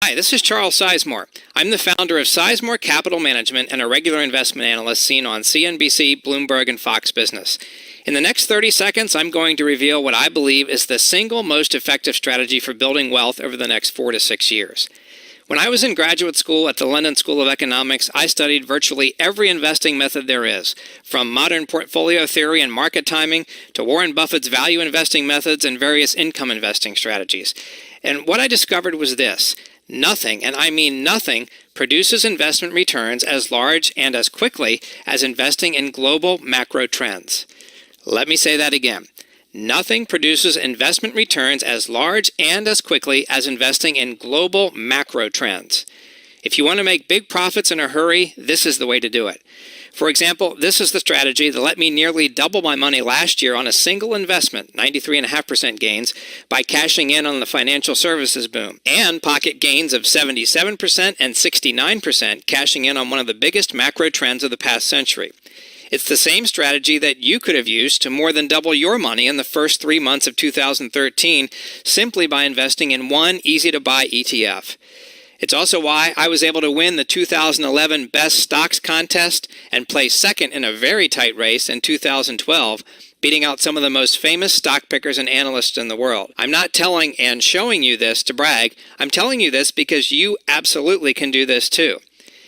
Hi, this is Charles Sizemore. I'm the founder of Sizemore Capital Management and a regular investment analyst seen on CNBC, Bloomberg, and Fox Business. In the next 30 seconds, I'm going to reveal what I believe is the single most effective strategy for building wealth over the next 4 to 6 years. When I was in graduate school at the London School of Economics, I studied virtually every investing method there is, from modern portfolio theory and market timing to Warren Buffett's value investing methods and various income investing strategies. And what I discovered was this: nothing, and I mean nothing, produces investment returns as large and as quickly as investing in global macro trends. Let me say that again. Nothing produces investment returns as large and as quickly as investing in global macro trends. If you want to make big profits in a hurry, this is the way to do it. For example, this is the strategy that let me nearly double my money last year on a single investment, 93.5% gains, by cashing in on the financial services boom, and pocket gains of 77% and 69% cashing in on one of the biggest macro trends of the past century. It's the same strategy that you could have used to more than double your money in the first 3 months of 2013 simply by investing in one easy-to-buy ETF. It's also why I was able to win the 2011 Best Stocks contest and place second in a very tight race in 2012, beating out some of the most famous stock pickers and analysts in the world. I'm not telling and showing you this to brag. I'm telling you this because you absolutely can do this too.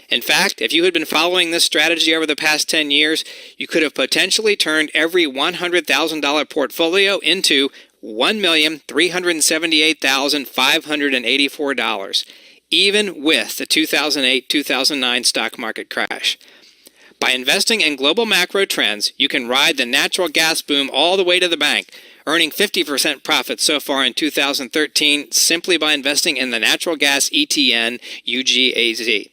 In fact, if you had been following this strategy over the past 10 years, you could have potentially turned every $100,000 portfolio into $1,378,584, even with the 2008-2009 stock market crash. By investing in global macro trends, you can ride the natural gas boom all the way to the bank, earning 50% profit so far in 2013 simply by investing in the natural gas ETN UGAZ.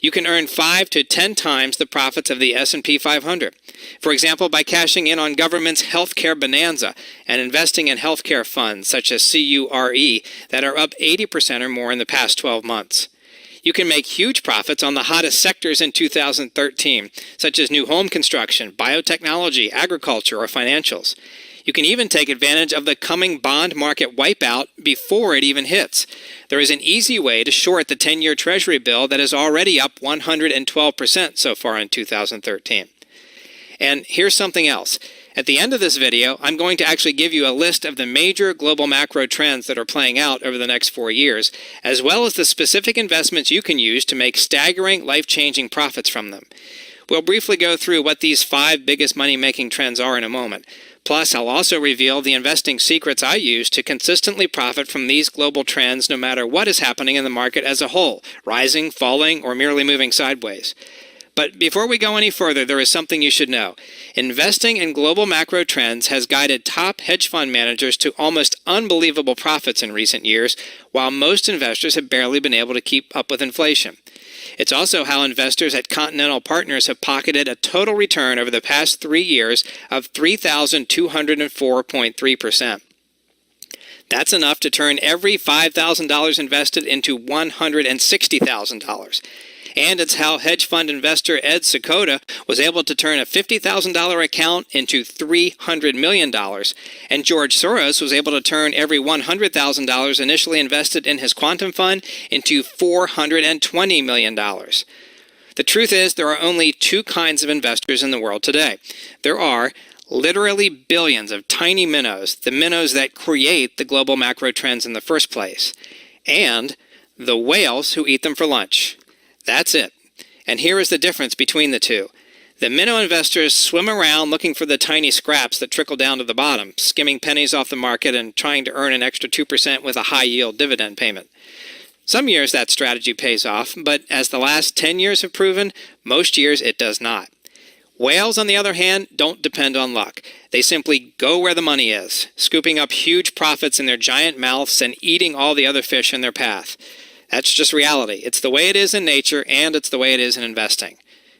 You can earn 5 to 10 times the profits of the S&P 500. For example, by cashing in on government's healthcare bonanza and investing in healthcare funds such as CURE that are up 80% or more in the past 12 months. You can make huge profits on the hottest sectors in 2013, such as new home construction, biotechnology, agriculture, or financials. You can even take advantage of the coming bond market wipeout before it even hits. There is an easy way to short the 10-year Treasury bill that is already up 112% so far in 2013. And here's something else. At the end of this video, I'm going to actually give you a list of the major global macro trends that are playing out over the next 4 years, as well as the specific investments you can use to make staggering, life-changing profits from them. We'll briefly go through what these 5 biggest money-making trends are in a moment. Plus, I'll also reveal the investing secrets I use to consistently profit from these global trends no matter what is happening in the market as a whole, rising, falling, or merely moving sideways. But before we go any further, there is something you should know. Investing in global macro trends has guided top hedge fund managers to almost unbelievable profits in recent years, while most investors have barely been able to keep up with inflation. It's also how investors at Continental Partners have pocketed a total return over the past 3 years of 3,204.3%. That's enough to turn every $5,000 invested into $160,000. And it's how hedge fund investor Ed Seykota was able to turn a $50,000 account into $300 million. And George Soros was able to turn every $100,000 initially invested in his quantum fund into $420 million. The truth is, there are only 2 kinds of investors in the world today. There are literally billions of tiny minnows, the minnows that create the global macro trends in the first place, and the whales who eat them for lunch. That's it. And here is the difference between the two. The minnow investors swim around looking for the tiny scraps that trickle down to the bottom, skimming pennies off the market and trying to earn an extra 2% with a high-yield dividend payment. Some years that strategy pays off, but as the last 10 years have proven, most years it does not. Whales, on the other hand, don't depend on luck. They simply go where the money is, scooping up huge profits in their giant mouths and eating all the other fish in their path. That's just reality. It's the way it is in nature, and it's the way it is in investing.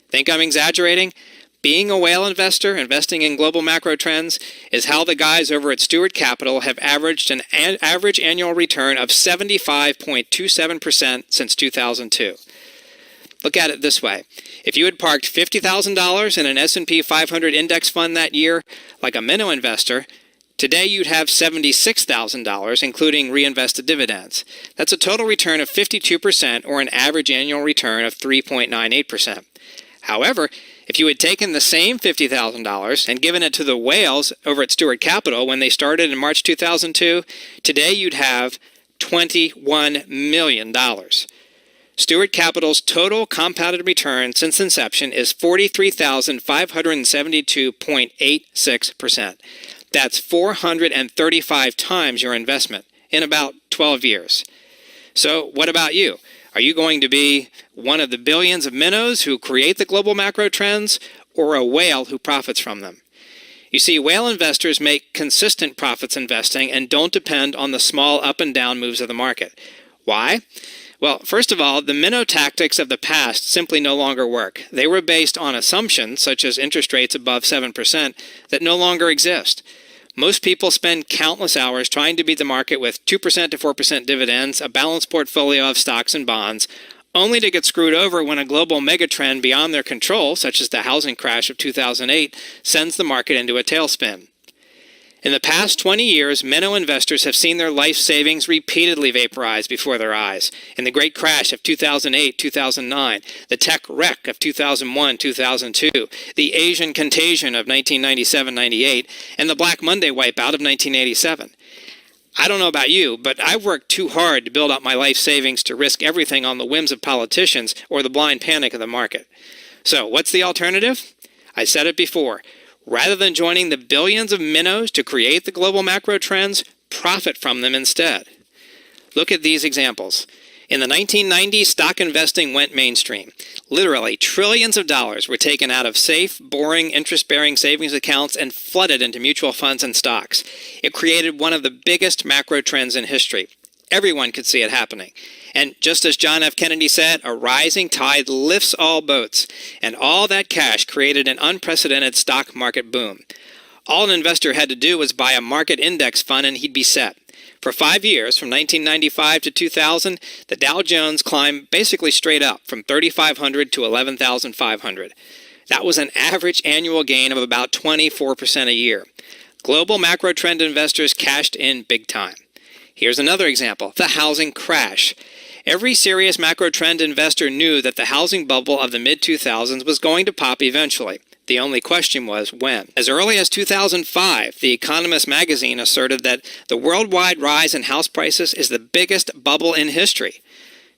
Think I'm exaggerating? Being a whale investor, investing in global macro trends, is how the guys over at Stewart Capital have averaged an average annual return of 75.27% since 2002. Look at it this way. If you had parked $50,000 in an S&P 500 index fund that year, like a minnow investor, Today you'd have $76,000, including reinvested dividends. That's a total return of 52%, or an average annual return of 3.98%. However, if you had taken the same $50,000 and given it to the whales over at Stewart Capital when they started in March 2002, today you'd have $21 million. Stewart Capital's total compounded return since inception is 43,572.86%. That's 435 times your investment in about 12 years. So what about you? Are you going to be one of the billions of minnows who create the global macro trends, or a whale who profits from them? You see, whale investors make consistent profits investing and don't depend on the small up and down moves of the market. Why? Well, first of all, the minnow tactics of the past simply no longer work. They were based on assumptions, such as interest rates above 7%, that no longer exist. Most people spend countless hours trying to beat the market with 2% to 4% dividends, a balanced portfolio of stocks and bonds, only to get screwed over when a global megatrend beyond their control, such as the housing crash of 2008, sends the market into a tailspin. In the past 20 years, minnow investors have seen their life savings repeatedly vaporized before their eyes. In the great crash of 2008-2009, the tech wreck of 2001-2002, the Asian contagion of 1997-98, and the Black Monday wipeout of 1987. I don't know about you, but I've worked too hard to build up my life savings to risk everything on the whims of politicians or the blind panic of the market. So, what's the alternative? I said it before. Rather than joining the billions of minnows to create the global macro trends, profit from them instead. Look at these examples. In the 1990s, stock investing went mainstream. Literally, trillions of dollars were taken out of safe, boring, interest-bearing savings accounts and flooded into mutual funds and stocks. It created one of the biggest macro trends in history. Everyone could see it happening. And just as John F. Kennedy said, a rising tide lifts all boats, and all that cash created an unprecedented stock market boom. All an investor had to do was buy a market index fund and he'd be set. For 5 years, from 1995 to 2000, the Dow Jones climbed basically straight up from 3,500 to 11,500. That was an average annual gain of about 24% a year. Global macro trend investors cashed in big time. Here's another example, the housing crash. Every serious macro trend investor knew that the housing bubble of the mid-2000s was going to pop eventually. The only question was when. As early as 2005, The Economist magazine asserted that the worldwide rise in house prices is the biggest bubble in history.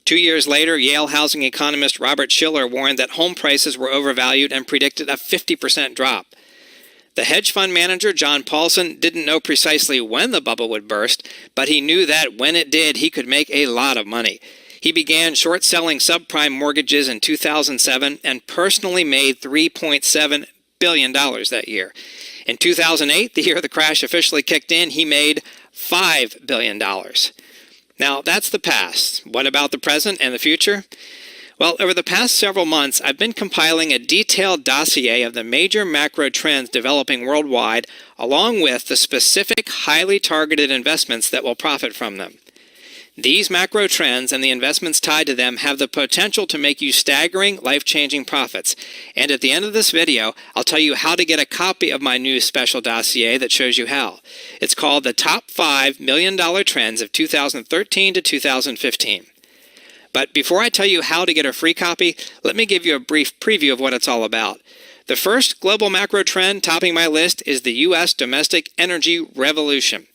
2 years later, Yale housing economist Robert Shiller warned that home prices were overvalued and predicted a 50% drop. The hedge fund manager, John Paulson, didn't know precisely when the bubble would burst, but he knew that when it did, he could make a lot of money. He began short-selling subprime mortgages in 2007 and personally made $3.7 billion that year. In 2008, the year the crash officially kicked in, he made $5 billion. Now, that's the past. What about the present and the future? Well, over the past several months, I've been compiling a detailed dossier of the major macro trends developing worldwide, along with the specific, highly targeted investments that will profit from them. These macro trends and the investments tied to them have the potential to make you staggering, life-changing profits. And at the end of this video, I'll tell you how to get a copy of my new special dossier that shows you how. It's called the Top 5 Million Dollar Trends of 2013 to 2015. But before I tell you how to get a free copy, let me give you a brief preview of what it's all about. The first global macro trend topping my list is the U.S. domestic energy revolution.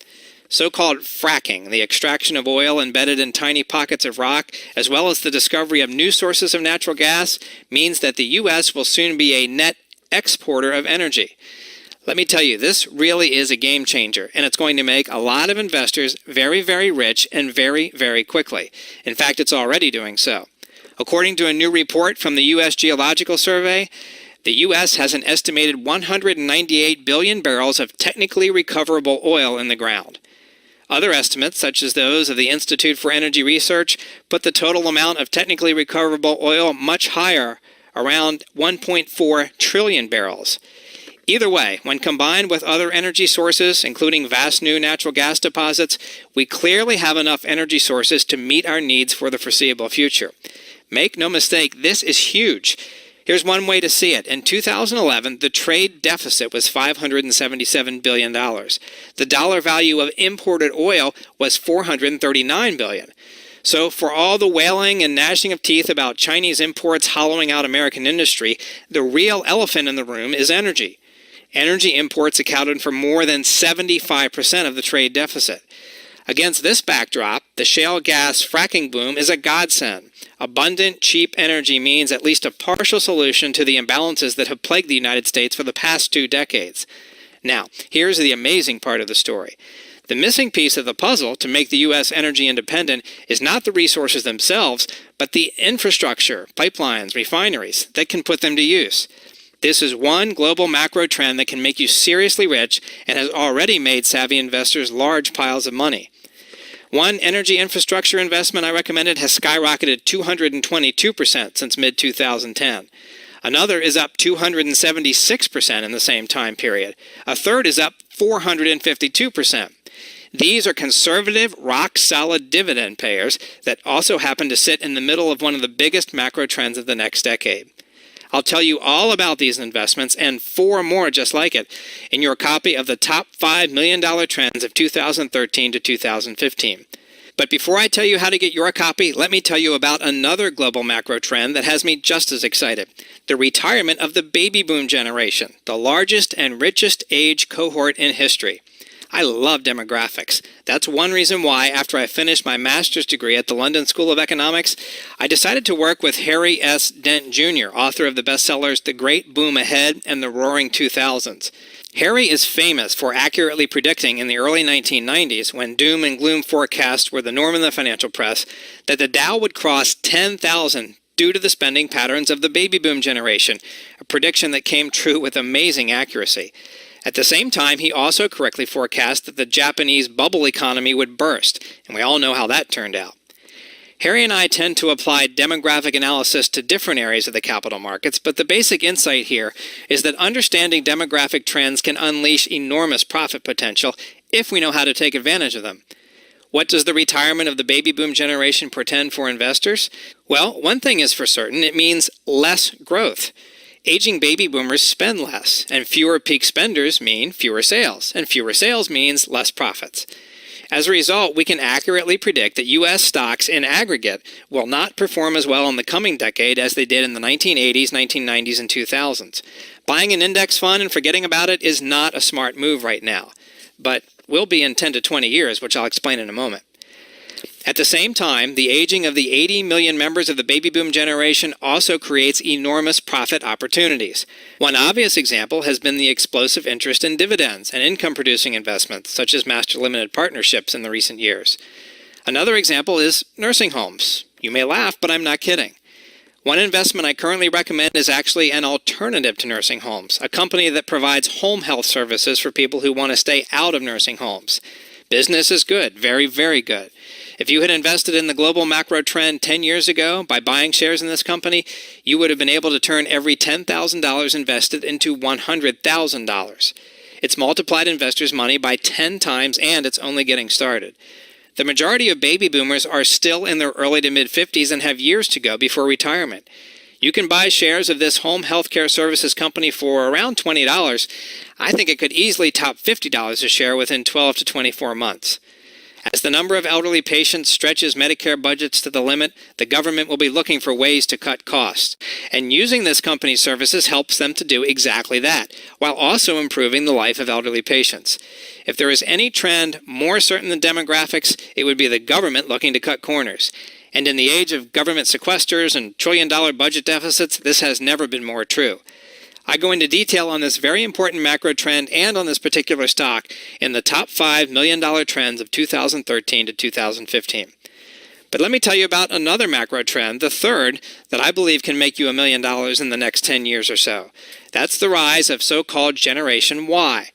So-called fracking, the extraction of oil embedded in tiny pockets of rock, as well as the discovery of new sources of natural gas, means that the U.S. will soon be a net exporter of energy. Let me tell you, this really is a game changer, and it's going to make a lot of investors very, very rich and very, very quickly. In fact, it's already doing so. According to a new report from the U.S. Geological Survey, the U.S. has an estimated 198 billion barrels of technically recoverable oil in the ground. Other estimates, such as those of the Institute for Energy Research, put the total amount of technically recoverable oil much higher, around 1.4 trillion barrels. Either way, when combined with other energy sources, including vast new natural gas deposits, we clearly have enough energy sources to meet our needs for the foreseeable future. Make no mistake, this is huge. Here's one way to see it. In 2011, the trade deficit was $577 billion. The dollar value of imported oil was $439 billion. So for all the wailing and gnashing of teeth about Chinese imports hollowing out American industry, the real elephant in the room is energy. Energy imports accounted for more than 75% of the trade deficit. Against this backdrop, the shale gas fracking boom is a godsend. Abundant, cheap energy means at least a partial solution to the imbalances that have plagued the United States for the past 2 decades. Now, here's the amazing part of the story. The missing piece of the puzzle to make the U.S. energy independent is not the resources themselves, but the infrastructure, pipelines, refineries that can put them to use. This is one global macro trend that can make you seriously rich and has already made savvy investors large piles of money. One energy infrastructure investment I recommended has skyrocketed 222% since mid-2010. Another is up 276% in the same time period. A third is up 452%. These are conservative, rock-solid dividend payers that also happen to sit in the middle of one of the biggest macro trends of the next decade. I'll tell you all about these investments and 4 more just like it in your copy of the Top 5 Million Dollar Trends of 2013 to 2015. But before I tell you how to get your copy, let me tell you about another global macro trend that has me just as excited: the retirement of the baby boom generation, the largest and richest age cohort in history. I love demographics. That's one reason why, after I finished my master's degree at the London School of Economics, I decided to work with Harry S. Dent Jr., author of the bestsellers The Great Boom Ahead and The Roaring 2000s. Harry is famous for accurately predicting in the early 1990s, when doom and gloom forecasts were the norm in the financial press, that the Dow would cross 10,000 due to the spending patterns of the baby boom generation, a prediction that came true with amazing accuracy. At the same time, he also correctly forecast that the Japanese bubble economy would burst, and we all know how that turned out. Harry and I tend to apply demographic analysis to different areas of the capital markets, but the basic insight here is that understanding demographic trends can unleash enormous profit potential if we know how to take advantage of them. What does the retirement of the baby boom generation portend for investors? Well, one thing is for certain: it means less growth. Aging baby boomers spend less, and fewer peak spenders mean fewer sales, and fewer sales means less profits. As a result, we can accurately predict that U.S. stocks in aggregate will not perform as well in the coming decade as they did in the 1980s, 1990s, and 2000s. Buying an index fund and forgetting about it is not a smart move right now, but will be in 10 to 20 years, which I'll explain in a moment. At the same time, the aging of the 80 million members of the baby boom generation also creates enormous profit opportunities. One obvious example has been the explosive interest in dividends and income-producing investments, such as master limited partnerships in the recent years. Another example is nursing homes. You may laugh, but I'm not kidding. One investment I currently recommend is actually an alternative to nursing homes, a company that provides home health services for people who want to stay out of nursing homes. Business is good, very, very good. If you had invested in the global macro trend 10 years ago by buying shares in this company, you would have been able to turn every $10,000 invested into $100,000. It's multiplied investors' money by 10 times, and it's only getting started. The majority of baby boomers are still in their early to mid-50s and have years to go before retirement. You can buy shares of this home healthcare services company for around $20. I think it could easily top $50 a share within 12 to 24 months. As the number of elderly patients stretches Medicare budgets to the limit, the government will be looking for ways to cut costs. And using this company's services helps them to do exactly that, while also improving the life of elderly patients. If there is any trend more certain than demographics, it would be the government looking to cut corners. And in the age of government sequesters and trillion-dollar budget deficits, this has never been more true. I go into detail on this very important macro trend and on this particular stock in the Top 5 Million Dollar Trends of 2013 to 2015. But let me tell you about another macro trend, the third, that I believe can make you $1 million in the next 10 years or so. That's the rise of so-called Generation Y.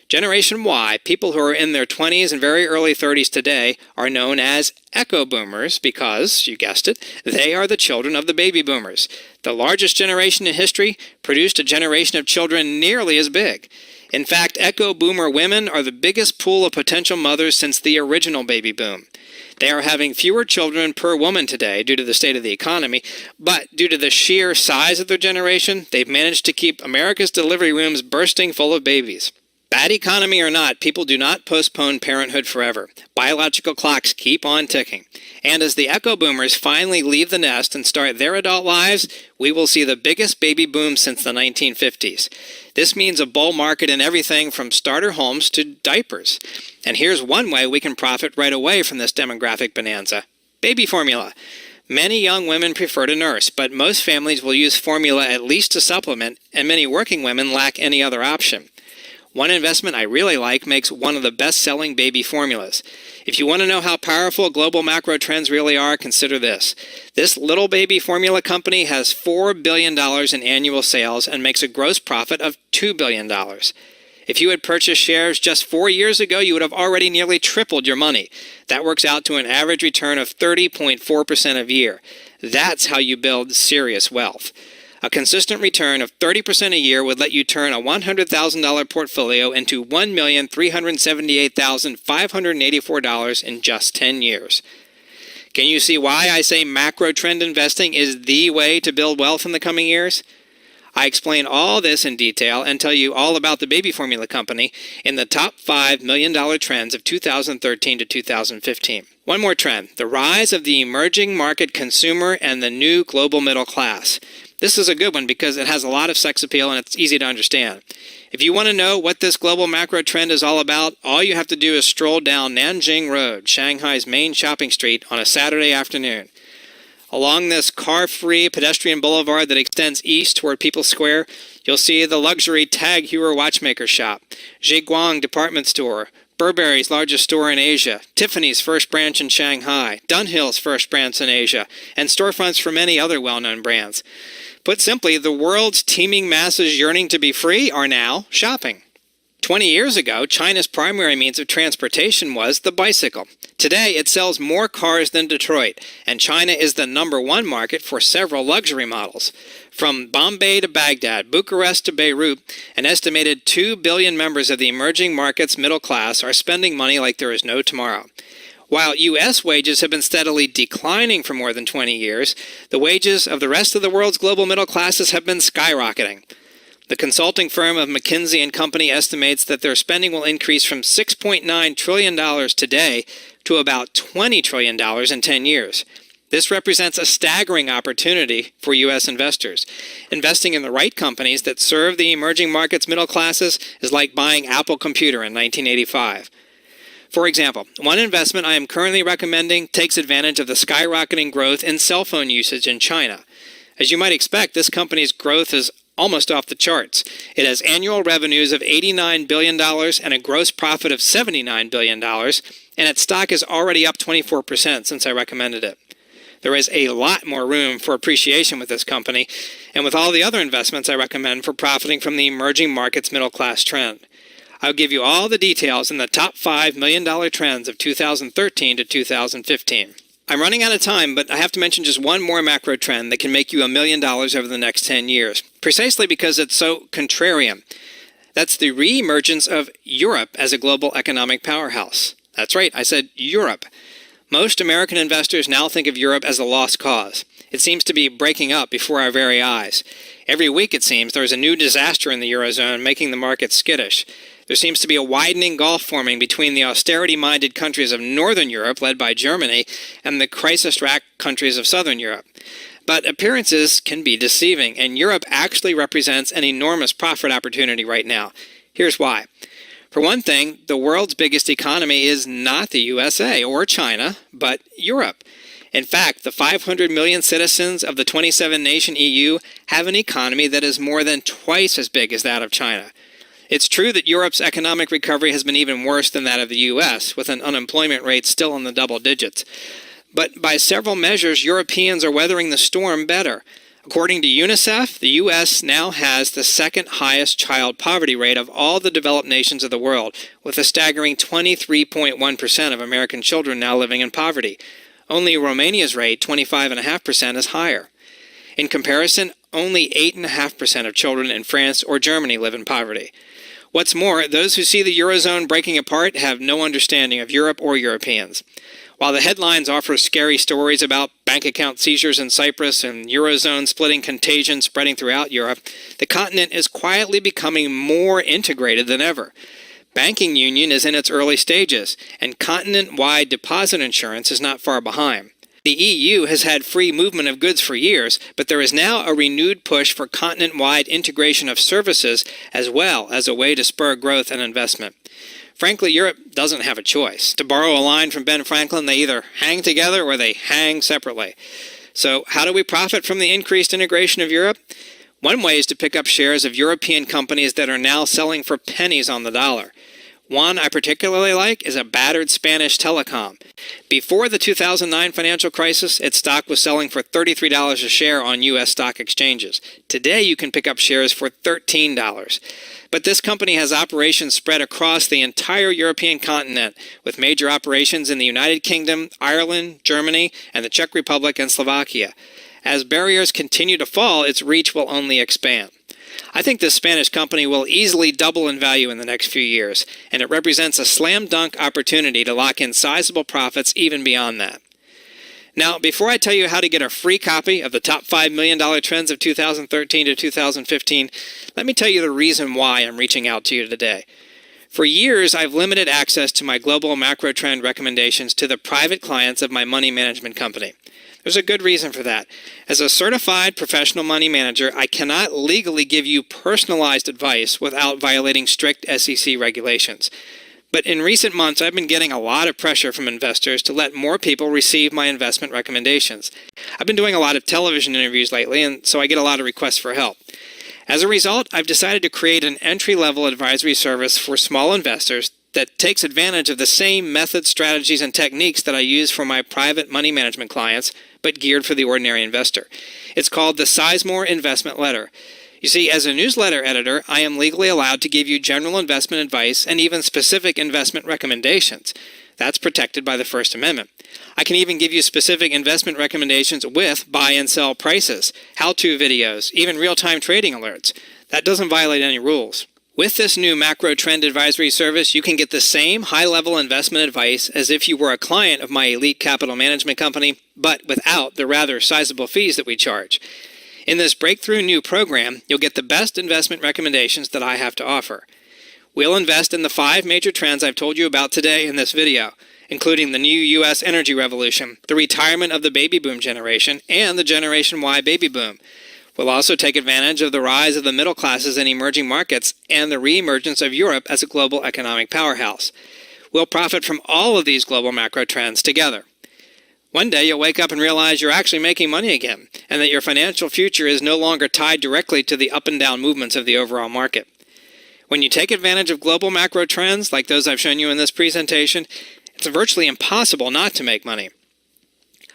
Generation Y, people who are in their 20s and very early 30s today, are known as echo boomers because, you guessed it, they are the children of the baby boomers. The largest generation in history produced a generation of children nearly as big. In fact, Echo Boomer women are the biggest pool of potential mothers since the original baby boom. They are having fewer children per woman today due to the state of the economy, but due to the sheer size of their generation, they've managed to keep America's delivery rooms bursting full of babies. Bad economy or not, people do not postpone parenthood forever. Biological clocks keep on ticking. And as the Echo Boomers finally leave the nest and start their adult lives, we will see the biggest baby boom since the 1950s. This means a bull market in everything from starter homes to diapers. And here's one way we can profit right away from this demographic bonanza. Baby formula. Many young women prefer to nurse, but most families will use formula at least to supplement, and many working women lack any other option. One investment I really like makes one of the best-selling baby formulas. If you want to know how powerful global macro trends really are, consider this. This little baby formula company has $4 billion in annual sales and makes a gross profit of $2 billion. If you had purchased shares just 4 years ago, you would have already nearly tripled your money. That works out to an average return of 30.4% a year. That's how you build serious wealth. A consistent return of 30% a year would let you turn a $100,000 portfolio into $1,378,584 in just 10 years. Can you see why I say macro trend investing is the way to build wealth in the coming years? I explain all this in detail and tell you all about the baby formula company in the top 5 million-dollar trends of 2013 to 2015. One more trend, the rise of the emerging market consumer and the new global middle class. This is a good one because it has a lot of sex appeal and it's easy to understand. If you want to know what this global macro trend is all about, all you have to do is stroll down Nanjing Road, Shanghai's main shopping street, on a Saturday afternoon. Along this car-free pedestrian boulevard that extends east toward People's Square, you'll see the luxury Tag Heuer watchmaker shop, Zheguang department store, Burberry's largest store in Asia, Tiffany's first branch in Shanghai, Dunhill's first branch in Asia, and storefronts for many other well-known brands. Put simply, the world's teeming masses yearning to be free are now shopping. 20 years ago, China's primary means of transportation was the bicycle. Today, it sells more cars than Detroit, and China is the #1 market for several luxury models. From Bombay to Baghdad, Bucharest to Beirut, an estimated 2 billion members of the emerging market's middle class are spending money like there is no tomorrow. While U.S. wages have been steadily declining for more than 20 years, the wages of the rest of the world's global middle classes have been skyrocketing. The consulting firm of McKinsey & Company estimates that their spending will increase from $6.9 trillion today to about $20 trillion in 10 years. This represents a staggering opportunity for U.S. investors. Investing in the right companies that serve the emerging market's middle classes is like buying Apple Computer in 1985. For example, one investment I am currently recommending takes advantage of the skyrocketing growth in cell phone usage in China. As you might expect, this company's growth is almost off the charts. It has annual revenues of $89 billion and a gross profit of $79 billion, and its stock is already up 24% since I recommended it. There is a lot more room for appreciation with this company, and with all the other investments I recommend for profiting from the emerging market's middle-class trend. I'll give you all the details in the top 5 million-dollar trends of 2013 to 2015. I'm running out of time, but I have to mention just one more macro trend that can make you $1 million over the next 10 years, precisely because it's so contrarian. That's the re-emergence of Europe as a global economic powerhouse. That's right, I said Europe. Most American investors now think of Europe as a lost cause. It seems to be breaking up before our very eyes. Every week, it seems, there is a new disaster in the Eurozone, making the market skittish. There seems to be a widening gulf forming between the austerity-minded countries of Northern Europe, led by Germany, and the crisis-racked countries of Southern Europe. But appearances can be deceiving, and Europe actually represents an enormous profit opportunity right now. Here's why. For one thing, the world's biggest economy is not the USA or China, but Europe. In fact, the 500 million citizens of the 27-nation EU have an economy that is more than twice as big as that of China. It's true that Europe's economic recovery has been even worse than that of the U.S., with an unemployment rate still in the double digits. But by several measures, Europeans are weathering the storm better. According to UNICEF, the U.S. now has the second highest child poverty rate of all the developed nations of the world, with a staggering 23.1% of American children now living in poverty. Only Romania's rate, 25.5%, is higher. In comparison, only 8.5% of children in France or Germany live in poverty. What's more, those who see the Eurozone breaking apart have no understanding of Europe or Europeans. While the headlines offer scary stories about bank account seizures in Cyprus and Eurozone splitting contagion spreading throughout Europe, the continent is quietly becoming more integrated than ever. Banking union is in its early stages, and continent-wide deposit insurance is not far behind. The EU has had free movement of goods for years, but there is now a renewed push for continent-wide integration of services as well as a way to spur growth and investment. Frankly, Europe doesn't have a choice. To borrow a line from Ben Franklin, they either hang together or they hang separately. So how do we profit from the increased integration of Europe? One way is to pick up shares of European companies that are now selling for pennies on the dollar. One I particularly like is a battered Spanish telecom. Before the 2009 financial crisis, its stock was selling for $33 a share on U.S. stock exchanges. Today, you can pick up shares for $13. But this company has operations spread across the entire European continent, with major operations in the United Kingdom, Ireland, Germany, and the Czech Republic and Slovakia. As barriers continue to fall, its reach will only expand. I think this Spanish company will easily double in value in the next few years, and it represents a slam-dunk opportunity to lock in sizable profits even beyond that. Now, before I tell you how to get a free copy of the top $5 million trends of 2013 to 2015, let me tell you the reason why I'm reaching out to you today. For years, I've limited access to my global macro trend recommendations to the private clients of my money management company. There's a good reason for that. As a certified professional money manager, I cannot legally give you personalized advice without violating strict SEC regulations. But in recent months, I've been getting a lot of pressure from investors to let more people receive my investment recommendations. I've been doing a lot of television interviews lately, and so I get a lot of requests for help. As a result, I've decided to create an entry-level advisory service for small investors that takes advantage of the same methods, strategies, and techniques that I use for my private money management clients, but geared for the ordinary investor. It's called the Sizemore Investment Letter. You see, as a newsletter editor, I am legally allowed to give you general investment advice and even specific investment recommendations. That's protected by the First Amendment. I can even give you specific investment recommendations with buy and sell prices, how-to videos, even real-time trading alerts. That doesn't violate any rules. With this new macro trend advisory service, you can get the same high-level investment advice as if you were a client of my elite capital management company, but without the rather sizable fees that we charge. In this breakthrough new program, you'll get the best investment recommendations that I have to offer. We'll invest in the 5 major trends I've told you about today in this video, including the new U.S. energy revolution, the retirement of the baby boom generation, and the Generation Y baby boom. We'll also take advantage of the rise of the middle classes in emerging markets and the reemergence of Europe as a global economic powerhouse. We'll profit from all of these global macro trends together. One day you'll wake up and realize you're actually making money again, and that your financial future is no longer tied directly to the up and down movements of the overall market. When you take advantage of global macro trends like those I've shown you in this presentation, it's virtually impossible not to make money.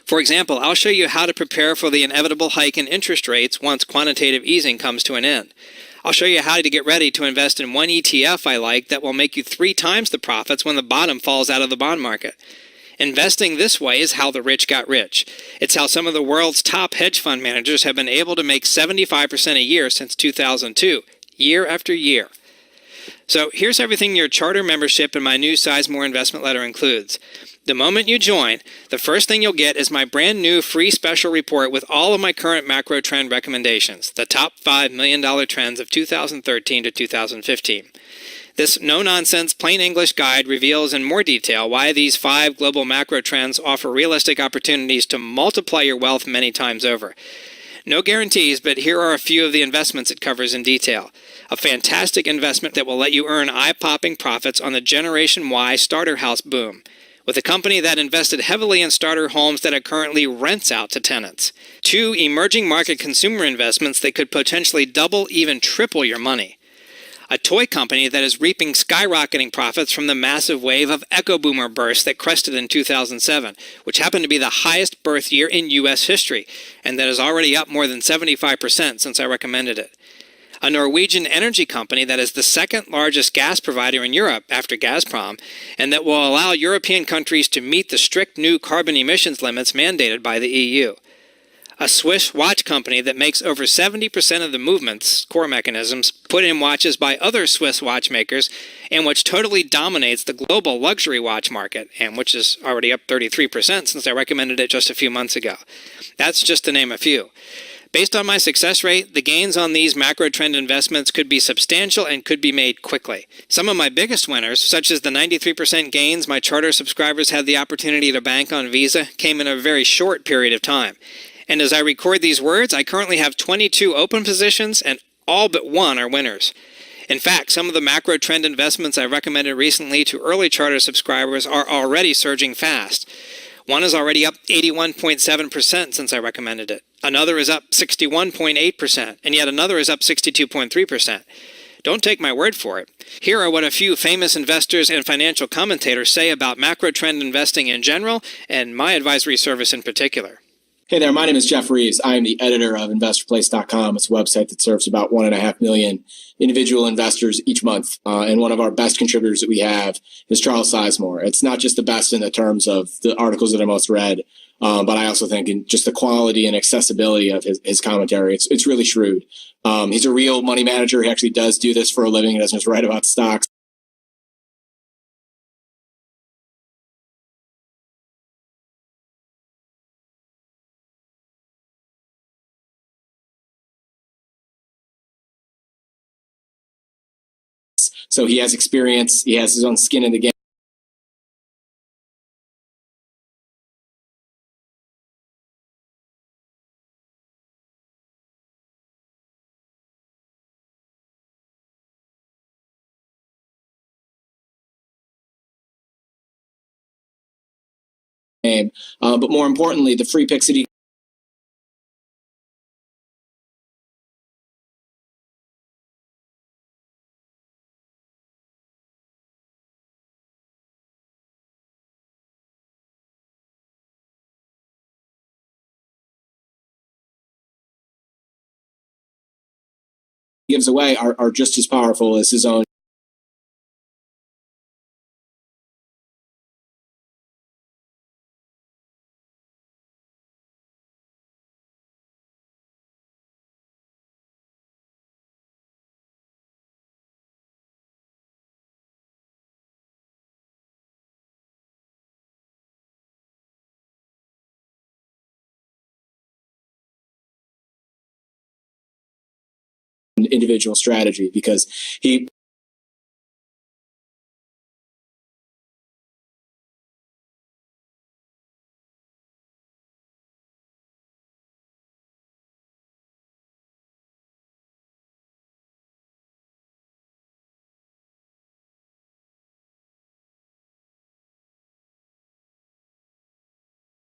For example, I'll show you how to prepare for the inevitable hike in interest rates once quantitative easing comes to an end. I'll show you how to get ready to invest in one ETF I like that will make you 3 times the profits when the bottom falls out of the bond market. Investing this way is how the rich got rich. It's how some of the world's top hedge fund managers have been able to make 75% a year since 2002, year after year. So here's everything your charter membership in my new Sizemore investment letter includes. The moment you join, the first thing you'll get is my brand new free special report with all of my current macro trend recommendations, the top $5 million trends of 2013 to 2015. This no-nonsense, plain English guide reveals in more detail why these 5 global macro trends offer realistic opportunities to multiply your wealth many times over. No guarantees, but here are a few of the investments it covers in detail. A fantastic investment that will let you earn eye-popping profits on the Generation Y starter house boom, with a company that invested heavily in starter homes that it currently rents out to tenants. 2 emerging market consumer investments that could potentially double, even triple your money. A toy company that is reaping skyrocketing profits from the massive wave of echo boomer bursts that crested in 2007, which happened to be the highest birth year in U.S. history, and that is already up more than 75% since I recommended it. A Norwegian energy company that is the second largest gas provider in Europe after Gazprom, and that will allow European countries to meet the strict new carbon emissions limits mandated by the EU. a Swiss watch company that makes over 70% of the movements, core mechanisms, put in watches by other Swiss watchmakers, and which totally dominates the global luxury watch market, and which is already up 33% since I recommended it just a few months ago. That's just to name a few. Based on my success rate, the gains on these macro trend investments could be substantial and could be made quickly. Some of my biggest winners, such as the 93% gains my charter subscribers had the opportunity to bank on Visa, came in a very short period of time. And as I record these words, I currently have 22 open positions and all but one are winners. In fact, some of the macro trend investments I recommended recently to early charter subscribers are already surging fast. One is already up 81.7% since I recommended it. Another is up 61.8%, and yet another is up 62.3%. Don't take my word for it. Here are what a few famous investors and financial commentators say about macro trend investing in general and my advisory service in particular. Hey there, my name is Jeff Reeves. I am the editor of InvestorPlace.com. It's a website that serves about 1.5 million individual investors each month. And one of our best contributors that we have is Charles Sizemore. It's not just the best in the terms of the articles that are most read, but I also think in just the quality and accessibility of his commentary. It's really shrewd. He's a real money manager. He actually does do this for a living. He doesn't just write about stocks. So he has experience. He has his own skin in the game. But more importantly, the free picks that he gives away are just as powerful as his own. Individual strategy because he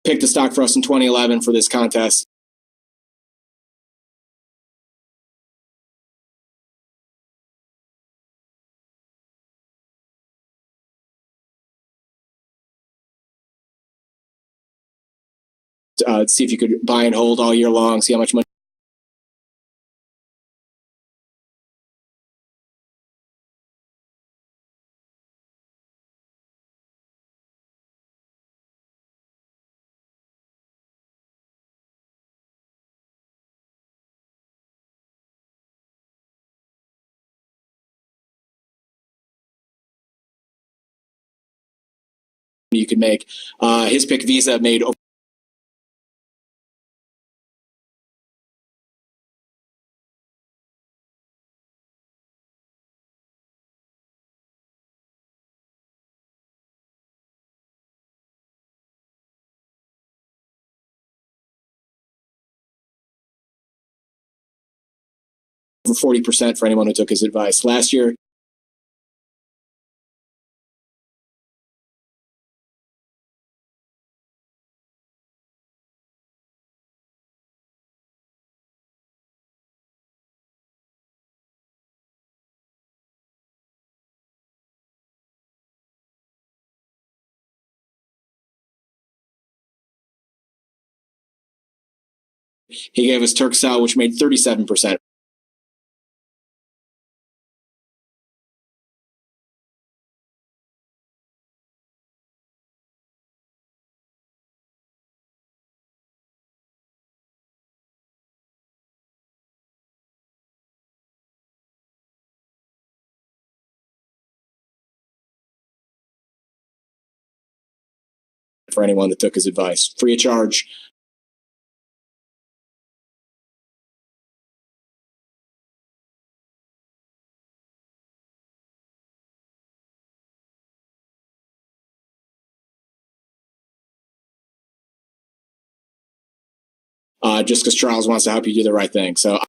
picked the stock for us in 2011 for this contest. See if you could buy and hold all year long, see how much money. You could make. His pick Visa made over over 40% for anyone who took his advice. Last year, he gave us Turkcell, which made 37%. for anyone that took his advice. Free of charge. Just because Charles wants to help you do the right thing. So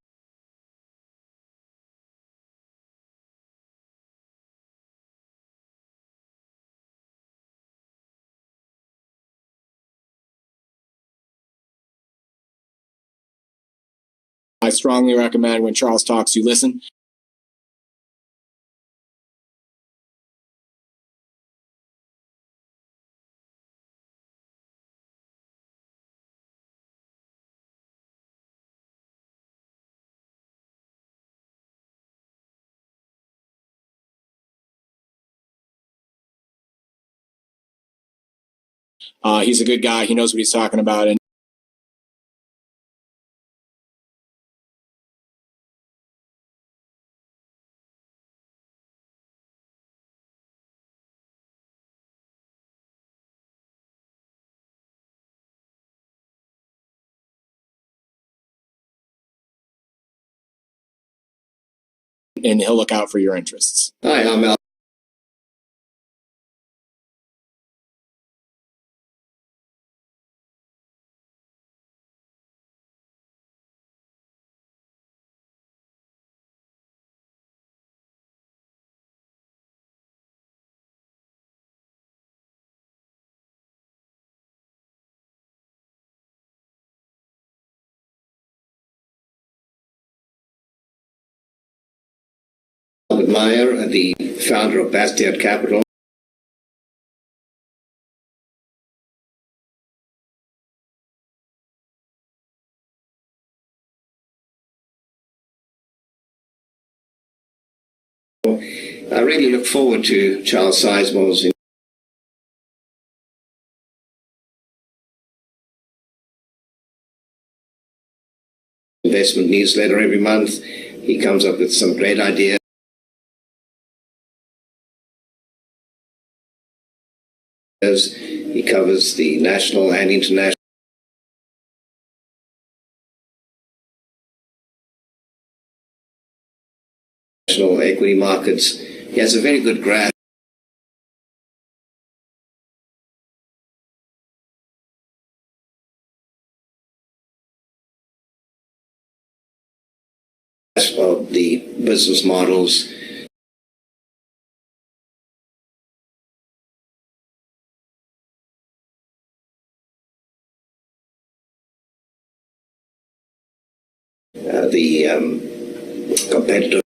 I strongly recommend when Charles talks, you listen. He's a good guy. He knows what he's talking about. And he'll look out for your interests. Hi, I'm Al. Meyer, the founder of Bastiat Capital. I really look forward to Charles Sizemore's investment newsletter every month. He comes up with some great ideas. He covers the national and international equity markets. He has a very good grasp of the business models. The competitive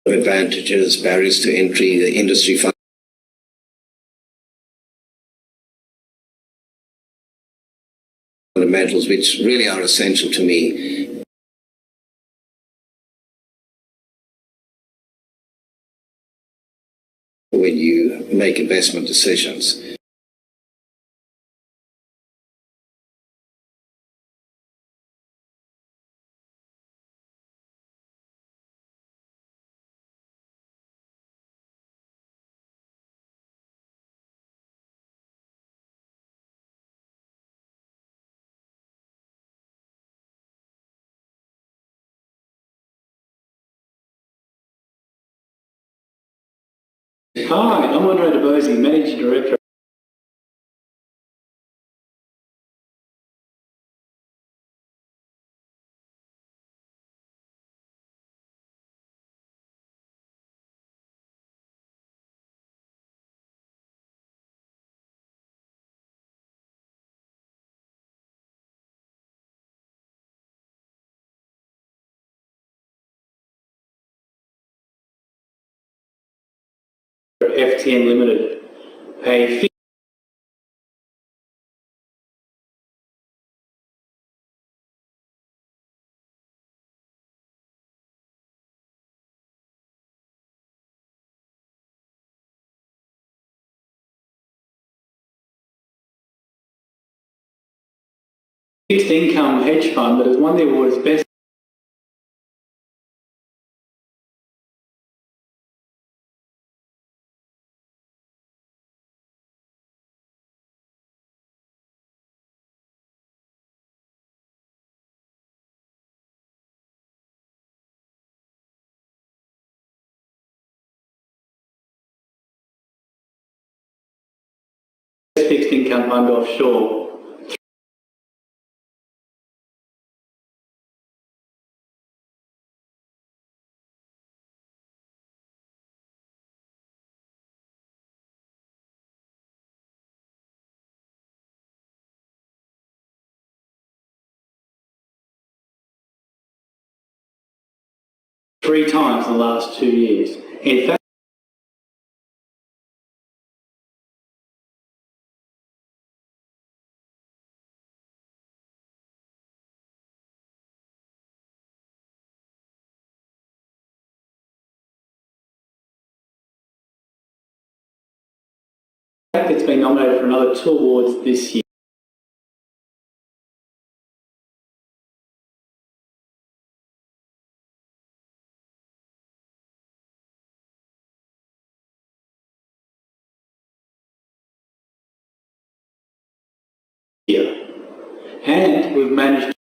advantages, barriers to entry, the industry fundamentals, which really are essential to me. When you make investment decisions. Hi, I'm Andre de Bozy, Managing Director. FTN Limited pay fixed income hedge fund that has won the award as best fixed income fund offshore. Three times in the last 2 years. In fact, it's been nominated for another 2 awards this year. And we've managed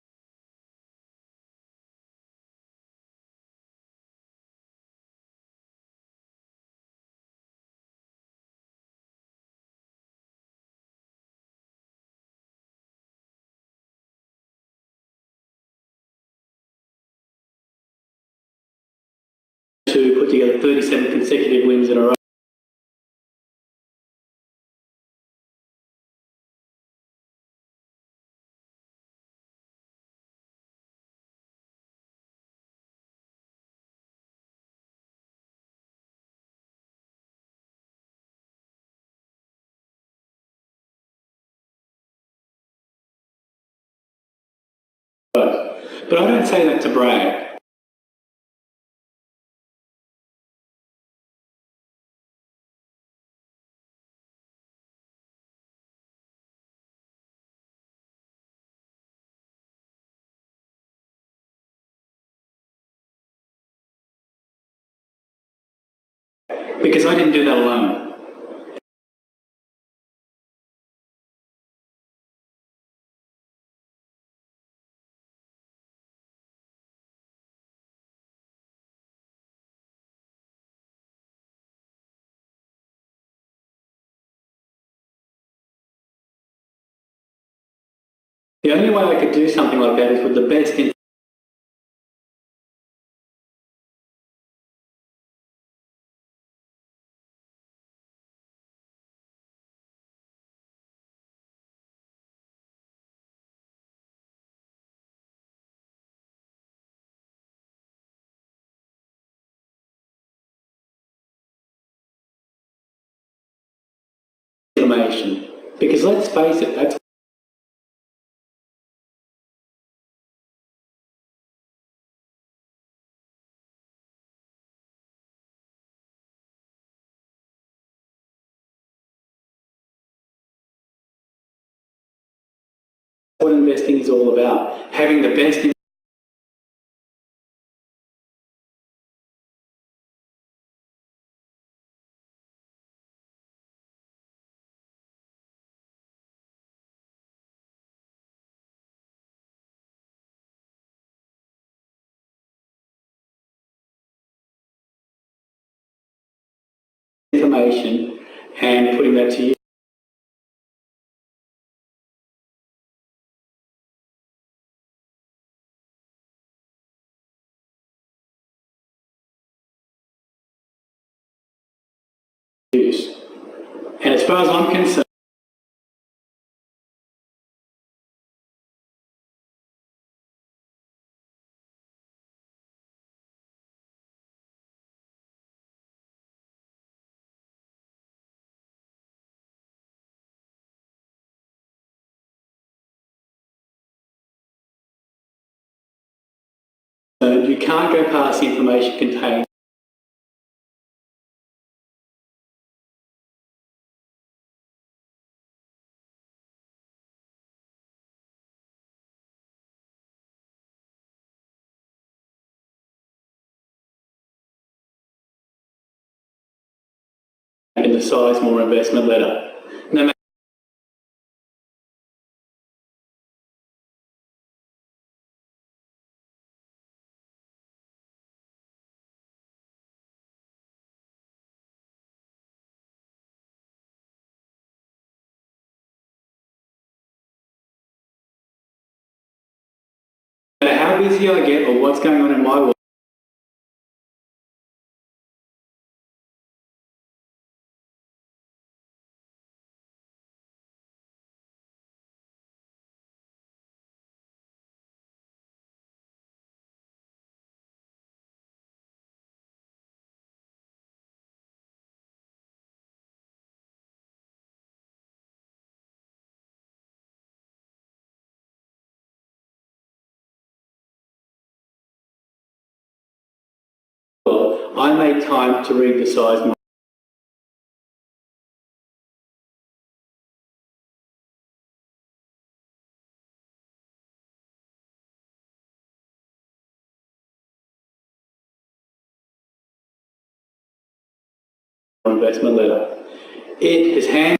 to put together 37 consecutive wins in a row. But I don't say that to brag. Because I didn't do that alone. The only way I could do something like that is with the best information. Because let's face it, that's what investing is all about. Having the best information and putting that to use. And as far as I'm concerned, you can't go past the information contained in the Sizemore investment letter. No matter busy I get or what's going on in my world, I make time to read the Sizemore investment letter. It is hands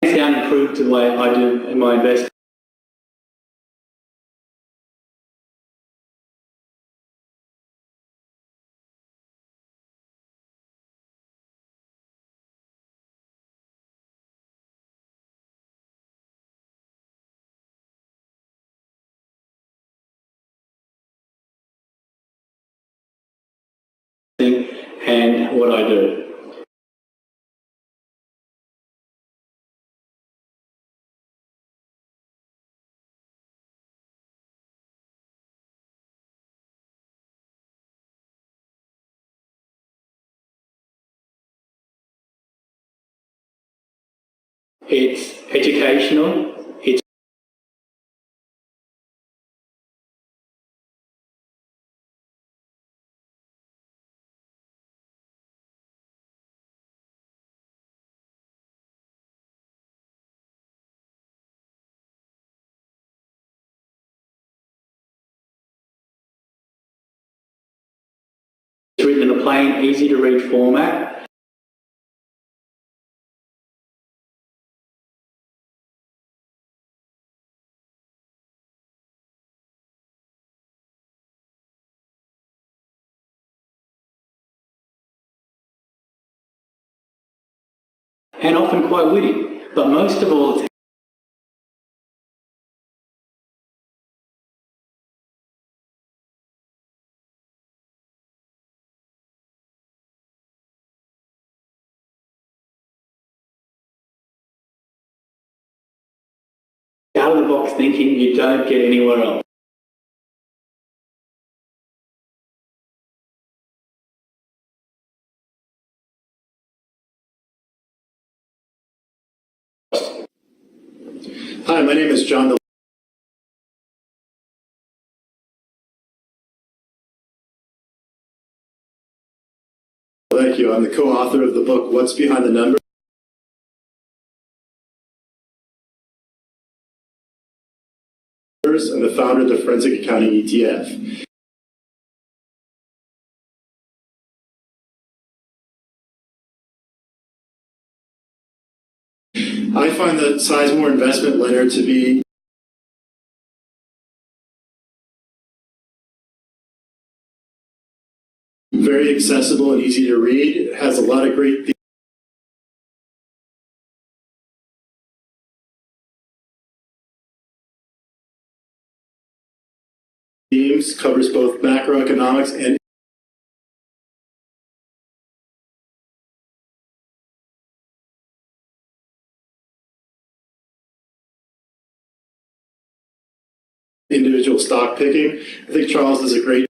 down improved the way I do in my investing. And what I do. It's educational, it's written in a plain, easy to read format. And often quite witty, but most of all, it's out of the box thinking you don't get anywhere else. Hi, my name is John. Thank you. I'm the co-author of the book, What's Behind the Numbers? And the founder of the Forensic Accounting ETF. I find the Sizemore investment letter to be very accessible and easy to read. It has a lot of great themes, covers both macroeconomics and individual stock picking. I think Charles does a great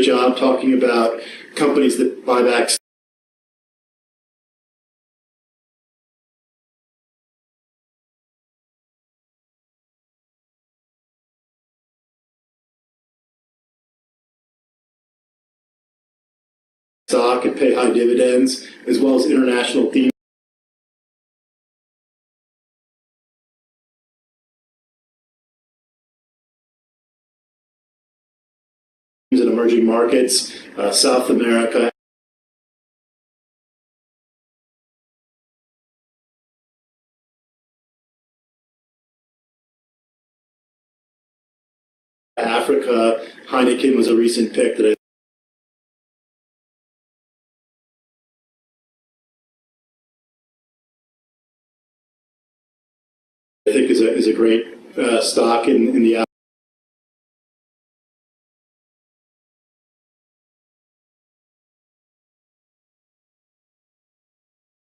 job talking about companies that buy back stock and pay high dividends, as well as international themes. In emerging markets, South America, Africa, Heineken was a recent pick that I think is a great stock in the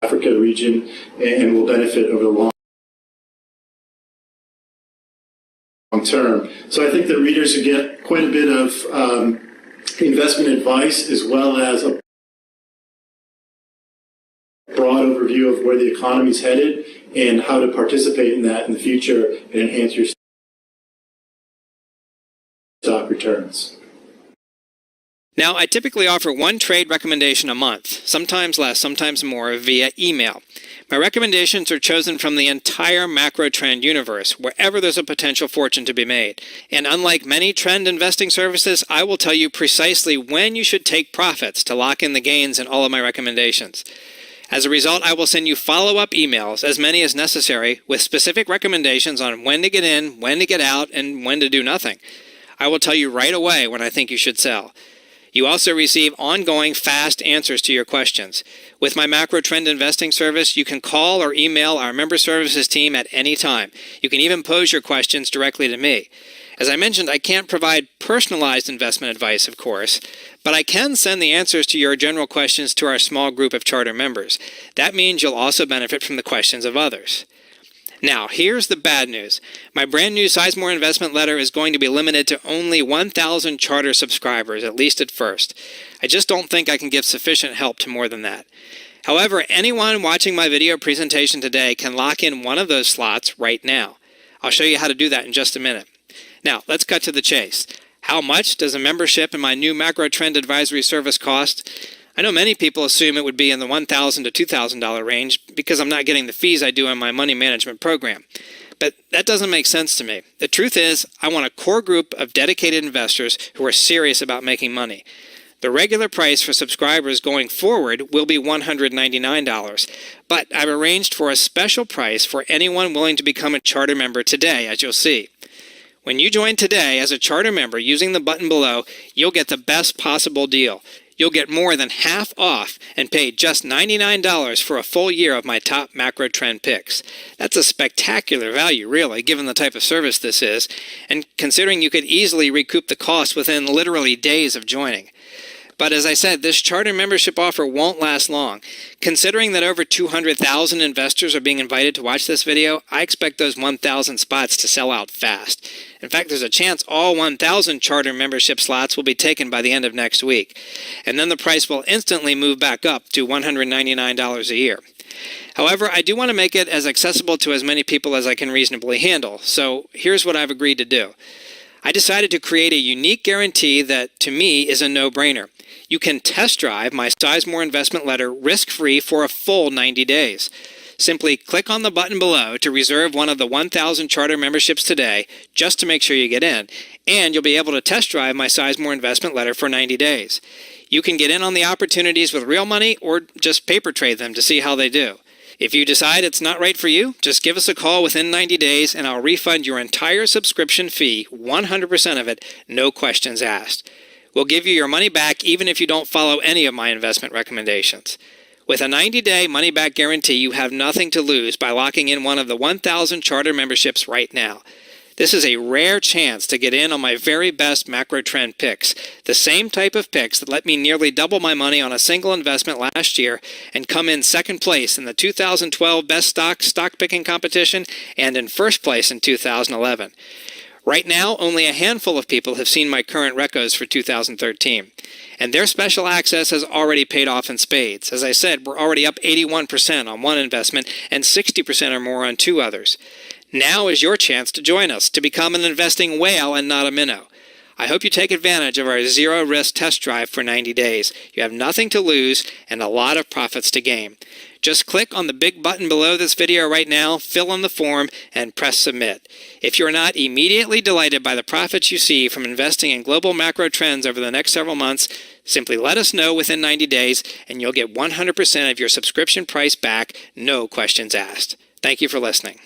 Africa region and will benefit over the long term. So I think that readers will get quite a bit of investment advice as well as a broad overview of where the economy is headed and how to participate in that in the future and enhance your stock returns. Now, I typically offer one trade recommendation a month, sometimes less, sometimes more, via email. My recommendations are chosen from the entire macro trend universe, wherever there's a potential fortune to be made. And unlike many trend investing services, I will tell you precisely when you should take profits to lock in the gains in all of my recommendations. As a result, I will send you follow-up emails, as many as necessary, with specific recommendations on when to get in, when to get out, and when to do nothing. I will tell you right away when I think you should sell. You also receive ongoing, fast answers to your questions. With my macro trend investing service, you can call or email our member services team at any time. You can even pose your questions directly to me. As I mentioned, I can't provide personalized investment advice, of course, but I can send the answers to your general questions to our small group of charter members. That means you'll also benefit from the questions of others. Now, here's the bad news. My brand new Sizemore investment letter is going to be limited to only 1,000 charter subscribers, at least at first. I just don't think I can give sufficient help to more than that. However, anyone watching my video presentation today can lock in one of those slots right now. I'll show you how to do that in just a minute. Now, let's cut to the chase. How much does a membership in my new macro trend advisory service cost? I know many people assume it would be in the $1,000 to $2,000 range because I'm not getting the fees I do in my money management program. But that doesn't make sense to me. The truth is, I want a core group of dedicated investors who are serious about making money. The regular price for subscribers going forward will be $199, but I've arranged for a special price for anyone willing to become a charter member today, as you'll see. When you join today as a charter member using the button below, you'll get the best possible deal. You'll get more than half off and pay just $99 for a full year of my top macro trend picks. That's a spectacular value, really, given the type of service this is, and considering you could easily recoup the cost within literally days of joining. But as I said, this charter membership offer won't last long. Considering that over 200,000 investors are being invited to watch this video, I expect those 1,000 spots to sell out fast. In fact, there's a chance all 1,000 charter membership slots will be taken by the end of next week. And then the price will instantly move back up to $199 a year. However, I do want to make it as accessible to as many people as I can reasonably handle, so here's what I've agreed to do. I decided to create a unique guarantee that, to me, is a no-brainer. You can test drive my Sizemore investment letter risk-free for a full 90 days. Simply click on the button below to reserve one of the 1,000 charter memberships today, just to make sure you get in, and you'll be able to test drive my Sizemore investment letter for 90 days. You can get in on the opportunities with real money or just paper trade them to see how they do. If you decide it's not right for you, just give us a call within 90 days and I'll refund your entire subscription fee, 100% of it, no questions asked. We'll give you your money back even if you don't follow any of my investment recommendations. With a 90-day money-back guarantee, you have nothing to lose by locking in one of the 1,000 charter memberships right now. This is a rare chance to get in on my very best macro trend picks, the same type of picks that let me nearly double my money on a single investment last year and come in second place in the 2012 Best Stock Picking Competition and in first place in 2011. Right now, only a handful of people have seen my current recos for 2013, and their special access has already paid off in spades. As I said, we're already up 81% on one investment and 60% or more on two others. Now is your chance to join us, to become an investing whale and not a minnow. I hope you take advantage of our zero-risk test drive for 90 days. You have nothing to lose and a lot of profits to gain. Just click on the big button below this video right now, fill in the form, and press submit. If you're not immediately delighted by the profits you see from investing in global macro trends over the next several months, simply let us know within 90 days and you'll get 100% of your subscription price back, no questions asked. Thank you for listening.